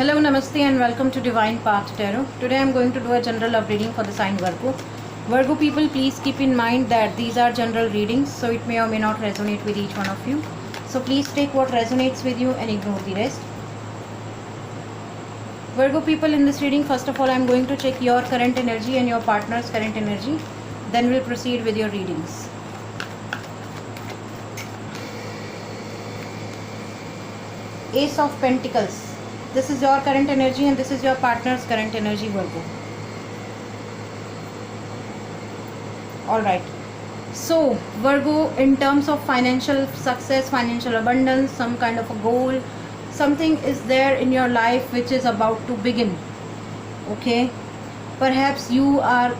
Hello, Namaste, and welcome to Divine Path Tarot. Today I am going to do a general love reading for the sign Virgo. Virgo people, please keep in mind that these are general readings, so it may or may not resonate with each one of you. So please take what resonates with you and ignore the rest. Virgo people, in this reading, first of all, I am going to check your current energy and your partner's current energy. Then we'll proceed with your readings. Ace of Pentacles. This is your current energy and this is your partner's current energy, Virgo. Alright. So, Virgo, in terms of financial success, financial abundance, some kind of a goal, something is there in your life which is about to begin. Okay? Perhaps you are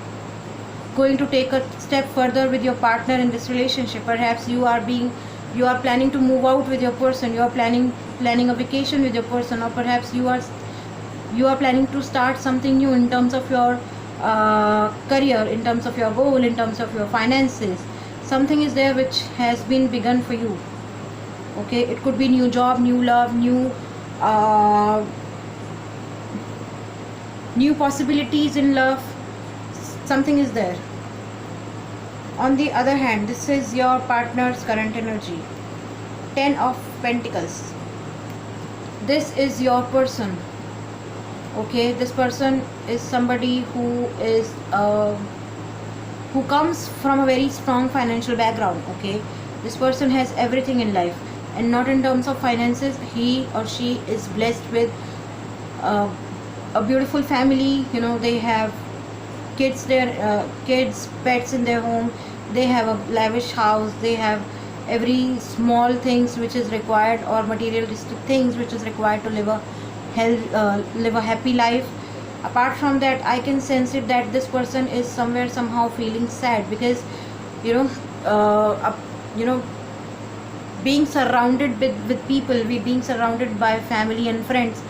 going to take a step further with your partner in this relationship. Perhaps you are planning to move out with your person, you are planning a vacation with your person, or perhaps you are planning to start something new in terms of your career, in terms of your goal, in terms of your finances. Something is there which has been begun for you. Okay, it could be new job, new love, new possibilities in love. Something is there. On the other hand, this is your partner's current energy. 10 of Pentacles. This is your person. Okay, this person is somebody who comes from a very strong financial background. Okay, this person has everything in life, and not in terms of finances. He or she is blessed with a beautiful family. You know, they have kids, pets in their home. They have a lavish house. They have every small things which is required, or materialistic things which is required to live a happy life. Apart from that, I can sense it that this person is somehow feeling sad, because being surrounded with people, being surrounded by family and friends,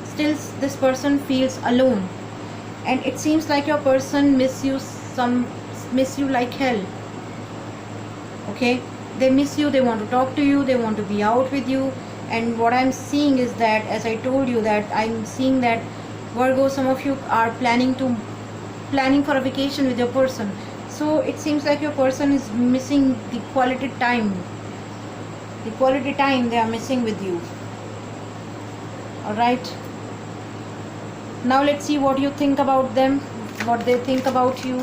still this person feels alone, and it seems like your person miss you like hell. Okay, they miss you, they want to talk to you, they want to be out with you. And what I'm seeing is that, as I told you, that I'm seeing that Virgo, some of you are planning for a vacation with your person. So it seems like your person is missing the quality time they are missing with you. Alright, now let's see what you think about them, what they think about you,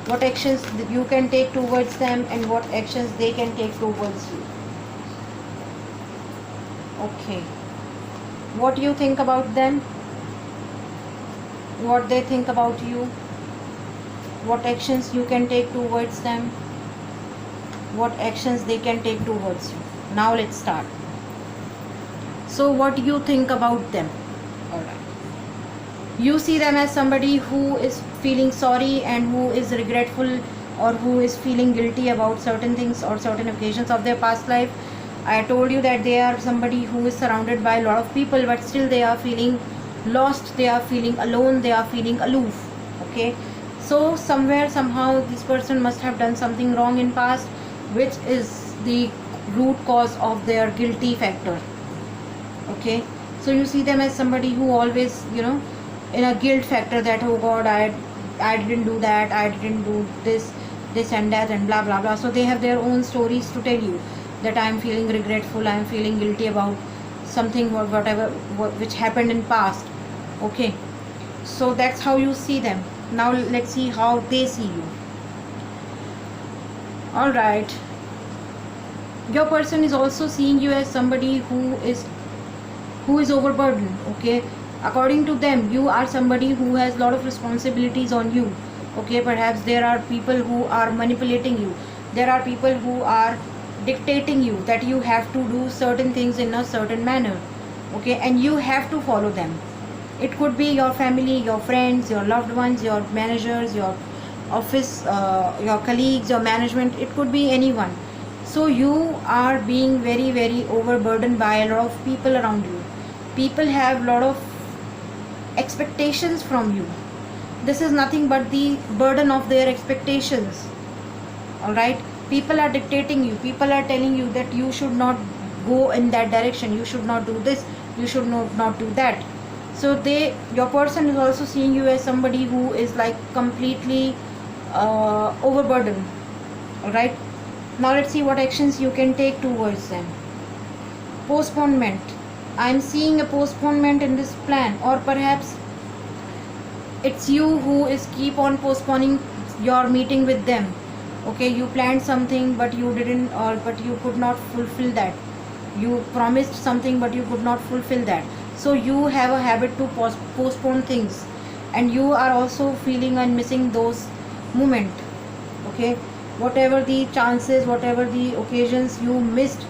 what actions you can take towards them, and what actions they can take towards you. Okay, what do you think about them, what they think about you, what actions you can take towards them, what actions they can take towards you. Now let's start. So what do you think about them? Alright, you see them as somebody who is feeling sorry and who is regretful, or who is feeling guilty about certain things or certain occasions of their past life. I told you that they are somebody who is surrounded by a lot of people, but still they are feeling lost, they are feeling alone, they are feeling aloof. Okay, so somewhere, somehow, this person must have done something wrong in past, which is the root cause of their guilty factor. Okay, so you see them as somebody who always, in a guilt factor, that, oh God, I didn't do that, I didn't do this and that, and blah blah blah. So they have their own stories to tell you, that I am feeling regretful, I am feeling guilty about something or whatever which happened in past. Okay, so that's how you see them. Now let's see how they see you. Alright, your person is also seeing you as somebody who is overburdened. Okay, according to them, you are somebody who has a lot of responsibilities on you. Okay, perhaps there are people who are manipulating you, there are people who are dictating you that you have to do certain things in a certain manner. Okay, and you have to follow them. It could be your family, your friends, your loved ones, your managers, your office, your colleagues, your management. It could be anyone. So you are being very, very overburdened by a lot of people around you. People have a lot of expectations from you. This is nothing but the burden of their expectations. Alright, people are dictating you, people are telling you that you should not go in that direction, you should not do this, you should not do that. So your person is also seeing you as somebody who is like completely overburdened. All right, now let's see what actions you can take towards them. Postponement. I'm seeing a postponement in this plan, or perhaps it's you who is keep on postponing your meeting with them. Okay, you planned something but you didn't, or but you could not fulfill that. You promised something but you could not fulfill that. So you have a habit to postpone things, and you are also feeling and missing those moment. Okay, whatever the chances, whatever the occasions you missed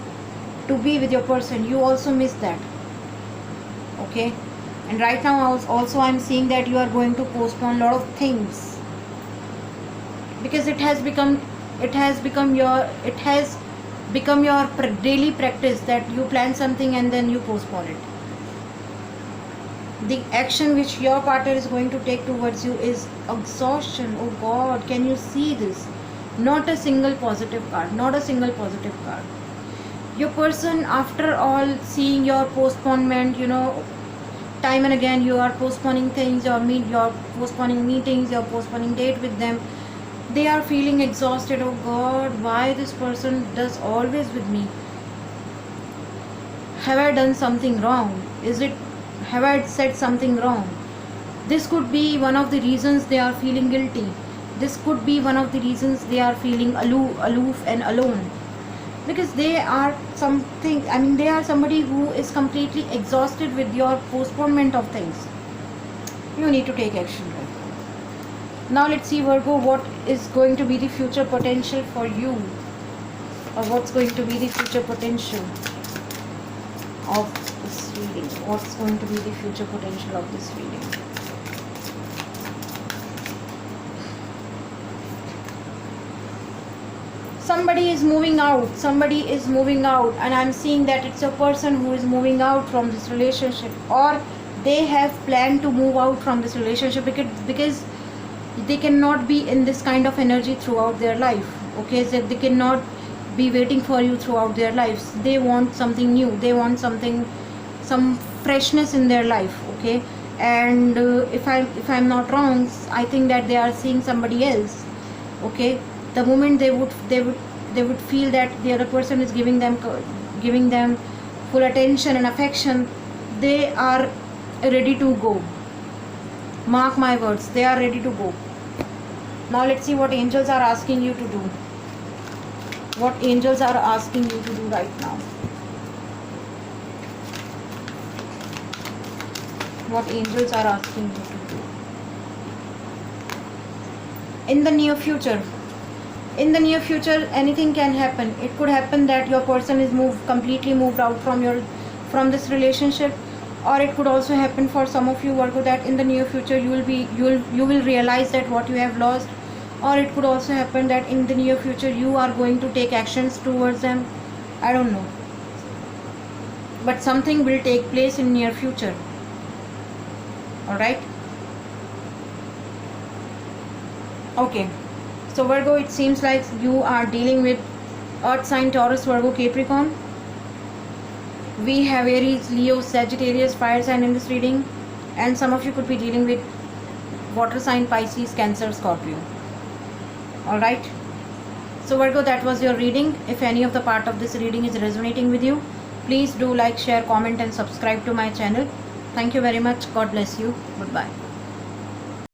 to be with your person, you also missed that. Okay, and right now also I'm seeing that you are going to postpone a lot of things, because it has become your daily practice that you plan something and then you postpone it. The action which your partner is going to take towards you is exhaustion. Oh God, can you see this? Not a single positive card, not a single positive card. Your person, after all seeing your postponement, time and again you are postponing things, you're postponing meetings, you're postponing date with them, they are feeling exhausted. Oh God, why this person does always with me? Have I done something wrong? Have I said something wrong? This could be one of the reasons they are feeling guilty. This could be one of the reasons they are feeling aloof and alone, because they are somebody who is completely exhausted with your postponement of things. You need to take action right now. Now let's see, Virgo, what is going to be the future potential for you, or what's going to be the future potential of this reading. What's going to be the future potential of this reading? Somebody is moving out, and I'm seeing that it's a person who is moving out from this relationship, or they have planned to move out from this relationship because they cannot be in this kind of energy throughout their life. Okay, so they cannot be waiting for you throughout their lives. They want something new, they want some freshness in their life. Okay, and if I'm not wrong, I think that they are seeing somebody else. Okay, the moment they would feel that the other person is giving them full attention and affection, they are ready to go. Mark my words, they are ready to go. Now let's see what angels are asking you to do. What angels are asking you to do right now. What angels are asking you to do. In the near future, anything can happen. It could happen that your person is completely moved out from this relationship, or it could also happen for some of you, Virgo, that in the near future you will realize that what you have lost, or it could also happen that in the near future you are going to take actions towards them. I don't know, but something will take place in near future. All right. Okay. So Virgo, it seems like you are dealing with Earth sign, Taurus, Virgo, Capricorn. We have Aries, Leo, Sagittarius, fire sign in this reading, and some of you could be dealing with water sign, Pisces, Cancer, Scorpio. All right. So Virgo, that was your reading. If any of the part of this reading is resonating with you, please do like, share, comment and subscribe to my channel. Thank you very much. God bless you. Goodbye.